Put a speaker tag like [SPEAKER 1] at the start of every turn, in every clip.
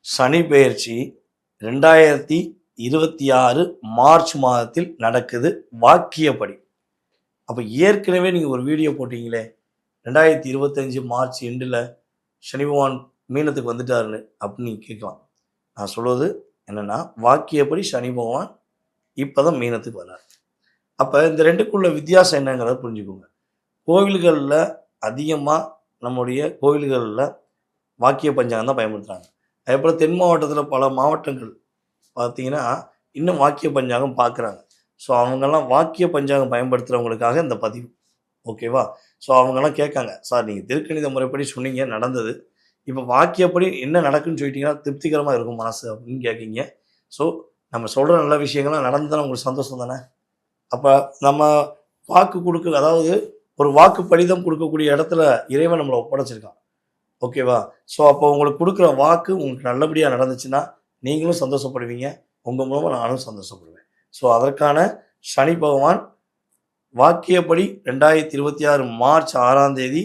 [SPEAKER 1] சனி பெயர்ச்சி 2026 மார்ச் மாதத்தில் நடக்குது வாக்கியப்படி. அப்போ ஏற்கனவே நீங்கள் ஒரு வீடியோ போட்டிங்களே 2025 மார்ச் எண்டில் சனி பகவான் மீனத்துக்கு வந்துட்டாருன்னு அப்படின்னு நீங்கள் கேட்கலாம். நான் சொல்வது என்னென்னா, வாக்கியப்படி சனி பகவான் இப்போ தான் மீனத்துக்கு வர்றார். அப்போ இந்த ரெண்டுக்குள்ள வித்தியாசம் என்னங்கிறத புரிஞ்சுக்கோங்க. கோவில்களில் அதிகமாக நம்முடைய கோவில்களில் வாக்கிய பஞ்சாங்கம் தான் பயன்படுத்துகிறாங்க. அதேபோல் தென் மாவட்டத்தில் பல மாவட்டங்கள் பார்த்தீங்கன்னா இன்னும் வாக்கிய பஞ்சாங்கம் பார்க்குறாங்க. ஸோ அவங்கெல்லாம் வாக்கிய பஞ்சாங்கம் பயன்படுத்துகிறவங்களுக்காக இந்த பதிவு, ஓகேவா? ஸோ அவங்கெல்லாம் கேட்காங்க, சார் நீங்கள் திருக்கணித முறைப்படி சொன்னீங்க நடந்தது, இப்போ வாக்கியப்படி என்ன நடக்குன்னு சொல்லிட்டீங்கன்னா திருப்திகரமாக இருக்கும் மனசு அப்படின்னு கேட்குறீங்க. ஸோ நம்ம சொல்கிற நல்ல விஷயங்கள்லாம் நடந்ததுன்னா உங்களுக்கு சந்தோஷம் தானே? அப்போ நம்ம வாக்கு கொடுக்க, அதாவது ஒரு வாக்கு படிதம் கொடுக்கக்கூடிய இடத்துல இறைவன் நம்மளை ஒப்படைச்சிருக்கான், ஓகேவா? ஸோ அப்போ உங்களுக்கு கொடுக்குற வாக்கு உங்களுக்கு நல்லபடியாக நடந்துச்சுன்னா நீங்களும் சந்தோஷப்படுவீங்க, உங்கள் மூலமாக நானும் சந்தோஷப்படுவேன். ஸோ அதற்கான சனி பகவான் வாக்கியப்படி 2026 மார்ச் 6ஆம் தேதி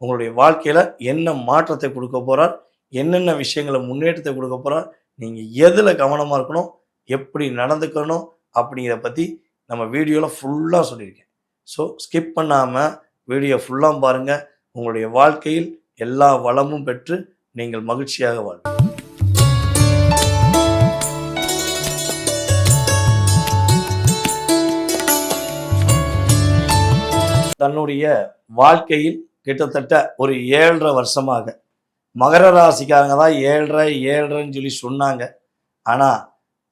[SPEAKER 1] உங்களுடைய வாழ்க்கையில் என்ன மாற்றத்தை கொடுக்க போகிறார், என்னென்ன விஷயங்களை முன்னேற்றத்தை கொடுக்க போகிறார், நீங்கள் எதில் கவனமாக இருக்கணும், எப்படி நடந்துக்கணும் அப்படிங்கிறத பற்றி நம்ம வீடியோவில் ஃபுல்லாக சொல்லியிருக்கேன். ஸோ ஸ்கிப் பண்ணாமல் வீடியோ ஃபுல்லாக பாருங்கள். உங்களுடைய வாழ்க்கையில் எல்லா வளமும் பெற்று நீங்கள் மகிழ்ச்சியாக வாழ்வீங்க. தன்னுடைய வாழ்க்கையில் கிட்டத்தட்ட ஒரு 7.5 வருஷமாக மகர ராசிக்காரங்க தான் 7.5 சொல்லி சொன்னாங்க. ஆனால்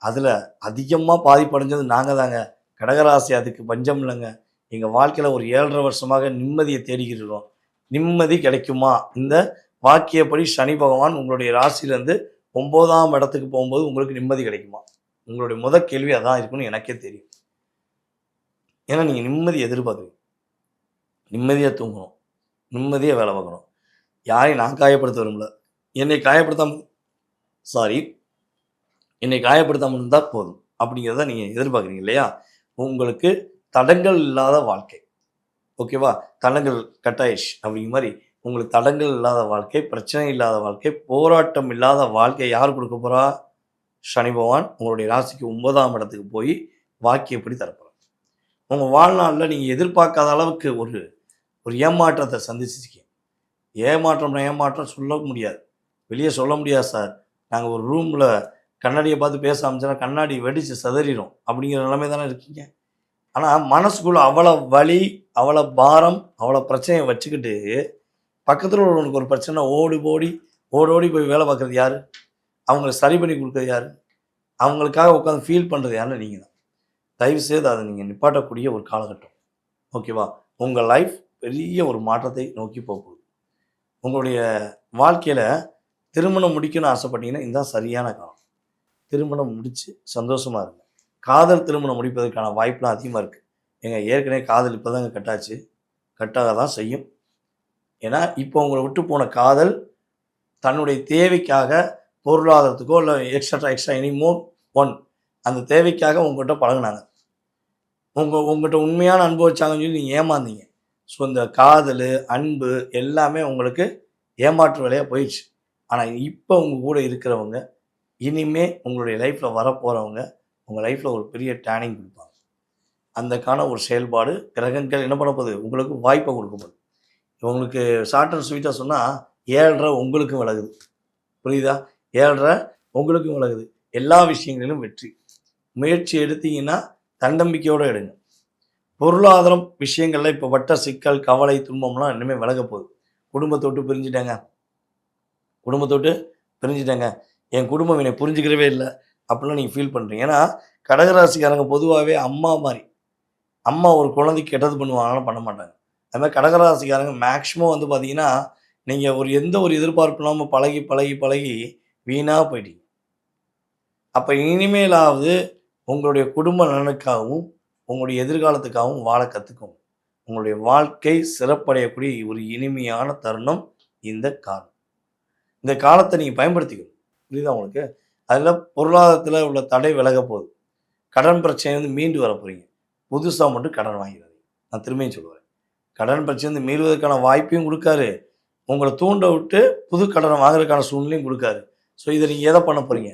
[SPEAKER 1] அதில் அதிகமாக பாதிப்படைஞ்சது நாங்கள் தாங்க. கடகராசி அதுக்கு பஞ்சம் இல்லைங்க. எங்கள் வாழ்க்கையில் ஒரு 7.5 வருஷமாக நிம்மதியை தேடிக்கிட்டு இருக்கோம். நிம்மதி கிடைக்குமா? இந்த வாக்கியப்படி சனி பகவான் உங்களுடைய ராசியிலேருந்து 9ஆம் இடத்துக்கு போகும்போது உங்களுக்கு நிம்மதி கிடைக்குமா? உங்களுடைய முதல் கேள்வி அதான் இருக்குன்னு எனக்கே தெரியும். ஏன்னா நீங்கள் நிம்மதி எதிர்பார்க்குறீங்க, நிம்மதியாக தூங்கணும், நிம்மதியாக வேலை பார்க்கணும். யாரையும் நான் காயப்படுத்த விரும்பல, என்னை காயப்படுத்தாமல் இருந்தால் போதும் அப்படிங்கிறத நீங்கள் எதிர்பார்க்குறீங்க இல்லையா? உங்களுக்கு தடங்கள் இல்லாத வாழ்க்கை, ஓகேவா? தடங்கள் கட்டாயிஷ் அப்படிங்கிற மாதிரி உங்களுக்கு தடங்கள் இல்லாத வாழ்க்கை, பிரச்சனை இல்லாத வாழ்க்கை, போராட்டம் இல்லாத வாழ்க்கை யார் கொடுக்க போகிறா? சனி பகவான் உங்களுடைய ராசிக்கு 9ஆம் இடத்துக்கு போய் வாக்கியப்படி தரப்போகிறார். உங்கள் வாழ்நாளில் நீங்கள் எதிர்பார்க்காத அளவுக்கு ஒரு ஏமாற்றத்தை சந்திச்சிருக்கீங்க. ஏமாற்றம் சொல்ல முடியாது, வெளியே சொல்ல முடியாது சார். நாங்கள் ஒரு ரூமில் கண்ணாடியை பார்த்து பேச ஆரம்பிச்சோன்னா கண்ணாடி வெடித்து சிதறிடும் அப்படிங்கிற நிலைமை தானே இருக்கீங்க. ஆனால் மனசுக்குள்ளே அவ்வளோ வலி, அவ்வளோ பாரம், அவ்வளோ பிரச்சனையை வச்சுக்கிட்டு பக்கத்தில் உள்ளவனுக்கு ஒரு பிரச்சனை ஓடி போய் வேலை பார்க்குறது யார்? அவங்கள சரி பண்ணி கொடுக்குறது யார்? அவங்களுக்காக உட்காந்து ஃபீல் பண்ணுறது யாருன்னு நீங்கள் தான். தயவுசெய்து அதை நீங்கள் நிப்பாட்டக்கூடிய ஒரு காலகட்டம், ஓகேவா? உங்கள் லைஃப் பெரிய ஒரு மாற்றத்தை நோக்கி போகுது. உங்களுடைய வாழ்க்கையில் திருமணம் முடிக்கணும்னு ஆசைப்பட்டீங்கன்னா இதுதான் சரியான காலம். திருமணம் முடித்து சந்தோஷமாக இருங்க. காதல் திருமணம் முடிப்பதற்கான வாய்ப்புலாம் அதிகமாக இருக்குது. ஏற்கனவே காதல் இப்போ தாங்க கட்டாச்சு, கட்டாக தான் செய்யும். ஏன்னா இப்போ உங்களை விட்டு போன காதல் தன்னுடைய தேவைக்காக, பொருளாதாரத்துக்கோ இல்லை எக்ஸ்ட்ரா எனிமோர் அந்த தேவைக்காக உங்கள்கிட்ட பழகினாங்க. உங்கள்கிட்ட உண்மையான அன்பு வச்சாங்கன்னு சொல்லி நீங்கள் ஏமாந்தீங்க. ஸோ இந்த காதல், அன்பு எல்லாமே உங்களுக்கு ஏமாற்று வேலையாக போயிடுச்சு. ஆனால் இப்போ உங்கள் கூட இருக்கிறவங்க, இனிமே உங்களுடைய லைஃப்பில் வரப்போகிறவங்க உங்கள் லைஃப்பில் ஒரு பெரிய டேர்னிங் கொடுப்பாங்க. அந்தக்கான ஒரு செயல்பாடு கிரகங்கள் என்ன பண்ண போகுது? உங்களுக்கு வாய்ப்பை கொடுக்க போகுது. உங்களுக்கு ஷார்ட் அண்ட் ஸ்வீட்டாக சொன்னால் 7.5 உங்களுக்கும் விலகுது, புரியுதா? 7.5 உங்களுக்கும் விலகுது. எல்லா விஷயங்களிலும் வெற்றி. முயற்சி எடுத்தீங்கன்னா தன்னம்பிக்கையோடு எடுங்க. பொருளாதாரம் விஷயங்களில் இப்போ வட்ட சிக்கல், கவலை, துன்பம்லாம் இன்னுமே விலக போகுது. குடும்பத்தோட்டு பிரிஞ்சுட்டேங்க, என் குடும்பம் என்னை புரிஞ்சுக்கிறவே இல்லை அப்படிலாம் நீங்கள் ஃபீல் பண்ணுறீங்க. ஏன்னா கடகராசிக்காரங்க பொதுவாகவே அம்மா மாதிரி. அம்மா ஒரு குழந்தைக்கு கெட்டது பண்ணுவாங்கன்னு பண்ண மாட்டாங்க. அது மாதிரி கடகராசிக்காரங்க மேக்ஸிமம் பார்த்தீங்கன்னா நீங்கள் எந்த ஒரு எதிர்பார்ப்பு இல்லாமல் பழகி வீணாக போயிட்டீங்க. அப்போ இனிமேலாவது உங்களுடைய குடும்ப நலனுக்காகவும் உங்களுடைய எதிர்காலத்துக்காகவும் வாழ கற்றுக்கோங்க. உங்களுடைய வாழ்க்கை சிறப்படையக்கூடிய ஒரு இனிமையான தருணம் இந்த காலம். இந்த காலத்தை நீங்கள் பயன்படுத்திக்கணும், புரியுதா உங்களுக்கு? அதில் பொருளாதாரத்தில் உள்ள தடை விலக போகுது. கடன் பிரச்சனை மீண்டு வர போகிறீங்க. புதுசாக மட்டும் கடன் வாங்கிறாதீங்க. நான் திரும்பியும் சொல்லுவேன், கடன் பிரச்சனை மீளுவதற்கான வாய்ப்பையும் கொடுக்காரு, உங்களை தூண்ட விட்டு புது கடனை வாங்குறதுக்கான சூழ்நிலையும் கொடுக்காரு. ஸோ இதை நீங்கள் எதை பண்ண போகிறீங்க?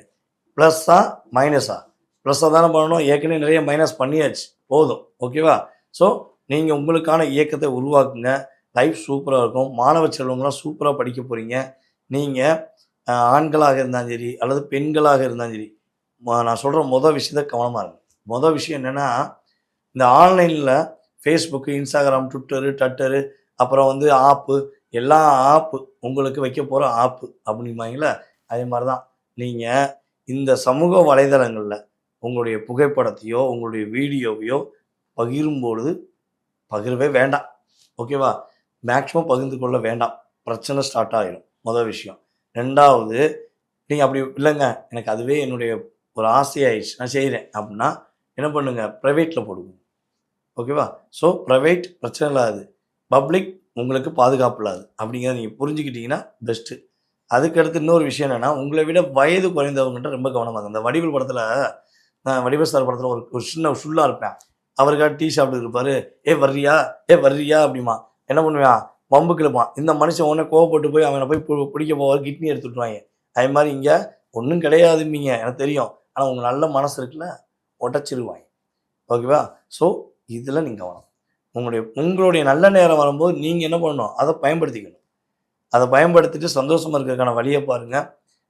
[SPEAKER 1] ப்ளஸ்ஸா மைனஸா? ப்ளஸ்ஸாக தானே பண்ணணும், ஏற்கனவே நிறைய மைனஸ் பண்ணியாச்சு, போதும். ஓகேவா? ஸோ நீங்கள் உங்களுக்கான இயக்கத்தை உருவாக்குங்க. லைஃப் சூப்பராக இருக்கும். மாணவ செல்வங்களாம் சூப்பராக படிக்க போகிறீங்க. நீங்கள் ஆண்களாக இருந்தாலும் சரி அல்லது பெண்களாக இருந்தாலும் சரி, நான் சொல்கிற விஷயத்த கவனமாக இருங்க. விஷயம் என்னென்னா, இந்த ஆன்லைனில் ஃபேஸ்புக்கு, இன்ஸ்டாகிராம், ட்விட்டரு, டட்டரு, அப்புறம் வந்து ஆப்பு, எல்லா ஆப்பு உங்களுக்கு வைக்க போகிற ஆப்பு அப்படிம்பாங்களே, அதே மாதிரி தான். நீங்கள் இந்த சமூக வலைதளங்களில் உங்களுடைய புகைப்படத்தையோ உங்களுடைய வீடியோவையோ பகிரும்பொழுது பகிரவே வேண்டாம். ஓகேவா? மேக்ஸிமம் பகிர்ந்து கொள்ள வேண்டாம். பிரச்சனை ஸ்டார்ட் ஆகிடும். விஷயம். 2வது, நீங்கள் அப்படி இல்லைங்க, எனக்கு அதுவே என்னுடைய ஒரு ஆசையாயிடுச்சு, நான் செய்கிறேன் அப்படின்னா என்ன பண்ணுங்கள், ப்ரைவேட்டில் போடுங்க. ஓகேவா? ஸோ ப்ரைவேட் பிரச்சனை இல்லாது, பப்ளிக் உங்களுக்கு பாதுகாப்பு இல்லாது அப்படிங்கிறத நீங்கள் புரிஞ்சுக்கிட்டிங்கன்னா பெஸ்ட்டு. அதுக்கடுத்து இன்னொரு விஷயம் என்னென்னா, உங்களை விட வயது குறைந்தவங்ககிட்ட ரொம்ப கவனமாக. இந்த வடிவேல் படத்தில், வடிவேல் சார் படத்தில் ஒரு சின்ன ஃபுல்லாக இருப்பேன். அவருக்காக டீ சாப்பிட்டு இருப்பார். வர்றியா வர்றியா அப்படிமா. என்ன பண்ணுவான், வம்புக்கு இழுப்பான். இந்த மனுஷன் உடனே கோவப்பட்டு போய் அவனை போய் பிடிக்க போவார், கிட்னி எடுத்து விட்ருவாங்க. அதே மாதிரி இங்கே ஒன்றும் கிடையாதும்பீங்க, எனக்கு தெரியும். ஆனால் உங்கள் நல்ல மனசு இருக்குல்ல, உடச்சிருவாங்க. ஓகேவா? ஸோ இதில் நீங்கள் கவனம். உங்களுடைய நல்ல நேரம் வரும்போது நீங்கள் என்ன பண்ணணும், அதை பயன்படுத்திக்கணும். அதை பயன்படுத்திட்டு சந்தோஷமாக இருக்கிறதுக்கான வழியை பாருங்கள்.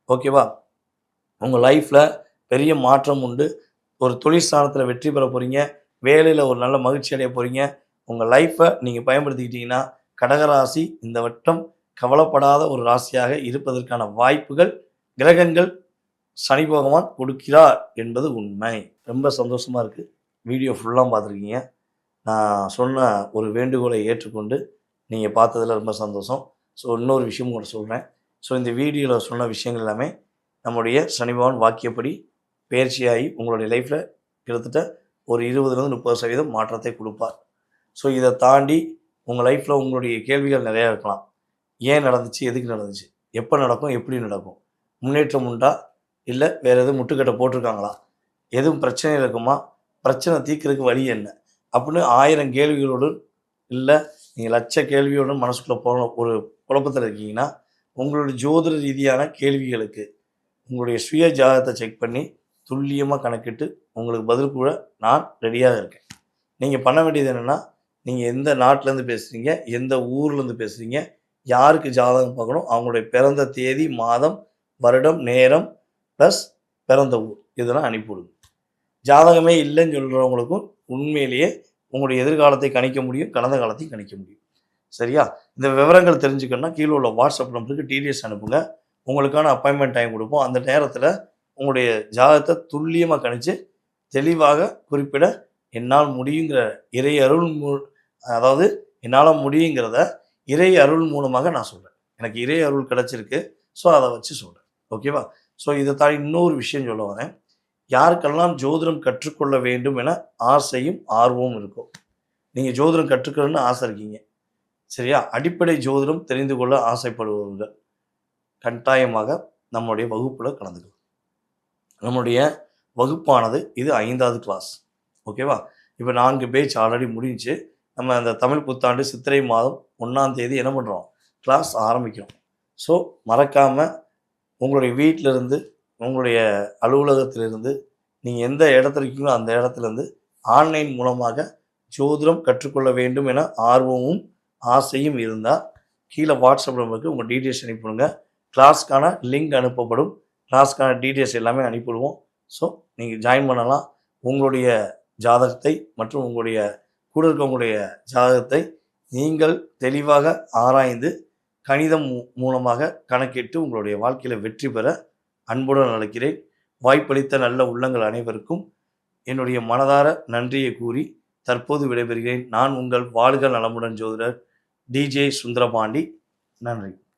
[SPEAKER 1] ஓகேவா? உங்கள் லைஃப்பில் பெரிய மாற்றம் உண்டு. ஒரு தொழில் ஸ்தானத்தில் வெற்றி பெற போகிறீங்க. வேலையில் ஒரு நல்ல மகிழ்ச்சி அடைய போகிறீங்க. உங்கள் லைஃப்பை நீங்கள் பயன்படுத்திக்கிட்டிங்கன்னா, கடகராசி இந்த வட்டம் கவலைப்படாத ஒரு ராசியாக இருப்பதற்கான வாய்ப்புகள் கிரகங்கள் சனி பகவான் கொடுக்கிறார் என்பது உண்மை. ரொம்ப சந்தோஷமாக இருக்குது. வீடியோ ஃபுல்லாக பார்த்துருக்கீங்க. நான் சொன்ன ஒரு வேண்டுகோளை ஏற்றுக்கொண்டு நீங்கள் பார்த்ததில் ரொம்ப சந்தோஷம். ஸோ இன்னொரு விஷயம் கூட சொல்கிறேன். ஸோ இந்த வீடியோவில் சொன்ன விஷயங்கள் எல்லாமே நம்முடைய சனி பகவான் வாக்கியப்படி பயிற்சியாகி உங்களுடைய லைஃப்பில் கிட்டத்தட்ட ஒரு 20-30% மாற்றத்தை கொடுப்பார். ஸோ இதை தாண்டி உங்கள் லைஃப்பில் உங்களுடைய கேள்விகள் நிறையா இருக்கலாம். ஏன் நடந்துச்சு, எதுக்கு நடந்துச்சு, எப்போ நடக்கும், எப்படி நடக்கும், முன்னேற்றம் உண்டா, இல்லை வேறு எதுவும் முட்டுக்கட்டை போட்டிருக்காங்களா, எதுவும் பிரச்சனை இருக்குமா, பிரச்சனை தீர்க்கறதுக்கு வழி என்ன அப்படின்னு 1000 கேள்விகளோடு, இல்லை நீங்கள் லட்ச கேள்வியோடு மனசுக்குள்ளே போகிற ஒரு குழப்பத்தில் இருக்கீங்கன்னா, உங்களுடைய ஜோதிட ரீதியான கேள்விகளுக்கு உங்களுடைய சுய ஜாதகத்தை செக் பண்ணி துல்லியமாக கணக்கிட்டு உங்களுக்கு பதில் கூட நான் ரெடியாக இருக்கேன். நீங்கள் பண்ண வேண்டியது என்னென்னா, நீங்கள் எந்த நாட்டிலேருந்து பேசுகிறீங்க, எந்த ஊர்லேருந்து பேசுகிறீங்க, யாருக்கு ஜாதகம் பார்க்கணும், அவங்களுடைய பிறந்த தேதி, மாதம், வருடம், நேரம் ப்ளஸ் பிறந்த ஊர் இதெல்லாம் அனுப்பிவிடுங்க. ஜாதகமே இல்லைன்னு சொல்கிறவங்களுக்கும் உண்மையிலேயே உங்களுடைய எதிர்காலத்தை கணிக்க முடியும், கடந்த காலத்தையும் கணிக்க முடியும். சரியா? இந்த விவரங்கள் தெரிஞ்சுக்கணுன்னா கீழே உள்ள வாட்ஸ்அப் நம்பருக்கு டிடிஎஸ் அனுப்புங்க. உங்களுக்கான அப்பாயின்மெண்ட் டைம் கொடுப்போம். அந்த நேரத்தில் உங்களுடைய ஜாதகத்தை துல்லியமாக கணித்து தெளிவாக குறிப்பிட என்னால் முடியுங்கிற இறை அருள் அதாவது என்னால் முடியுங்கிறத இறை அருள் மூலமாக நான் சொல்கிறேன். எனக்கு இறை அருள் கிடச்சிருக்கு. ஸோ அதை வச்சு சொல்கிறேன். ஓகேவா? ஸோ இதை தாண்டி இன்னொரு விஷயம் சொல்ல வரேன். யாருக்கெல்லாம் ஜோதிடம் கற்றுக்கொள்ள வேண்டும் என ஆசையும் ஆர்வமும் இருக்கும், நீங்கள் ஜோதிடம் கற்றுக்கணும்னு ஆசை இருக்கீங்க, சரியா? அடிப்படை ஜோதிடம் தெரிந்து கொள்ள ஆசைப்படுபவர்கள் கட்டாயமாக நம்முடைய வகுப்பில் கலந்துக்கலாம். நம்முடைய வகுப்பானது இது 5வது கிளாஸ். ஓகேவா? இப்போ 4 பேட்ச் ஆல்ரெடி முடிஞ்சு நம்ம அந்த தமிழ் புத்தாண்டு சித்திரை மாதம் 1ஆம் தேதி என்ன பண்ணுறோம், கிளாஸ் ஆரம்பிக்கிறோம். ஸோ மறக்காமல் உங்களுடைய வீட்டிலிருந்து, உங்களுடைய அலுவலகத்திலிருந்து, நீங்கள் எந்த இடத்துல இருக்கீங்களோ அந்த இடத்துலேருந்து ஆன்லைன் மூலமாக ஜோதிடம் கற்றுக்கொள்ள வேண்டும் என ஆர்வமும் ஆசையும் இருந்தால் கீழே வாட்ஸ்அப் நம்பருக்கு உங்கள் டீட்டெயில்ஸ் அனுப்பிவிடுங்க. கிளாஸ்க்கான லிங்க் அனுப்பப்படும். கிளாஸ்க்கான டீட்டெயில்ஸ் எல்லாமே அனுப்பிவிடுவோம். ஸோ நீங்கள் ஜாயின் பண்ணலாம். உங்களுடைய ஜாதகத்தை மற்றும் உங்களுடைய கூட இருக்கவங்களுடைய ஜாதகத்தை நீங்கள் தெளிவாக ஆராய்ந்து கணிதம் மூலமாக கணக்கிட்டு உங்களுடைய வாழ்க்கையில் வெற்றி பெற அன்புடன் அழைக்கிறேன். வாய்ப்பளித்த நல்ல உள்ளங்கள் அனைவருக்கும் என்னுடைய மனதார நன்றியை கூறி தற்போது விடைபெறுகிறேன். நான் உங்கள் வாழ்க நலமுடன் ஜோதிடர் டிஜே சுந்தரபாண்டி. நன்றி.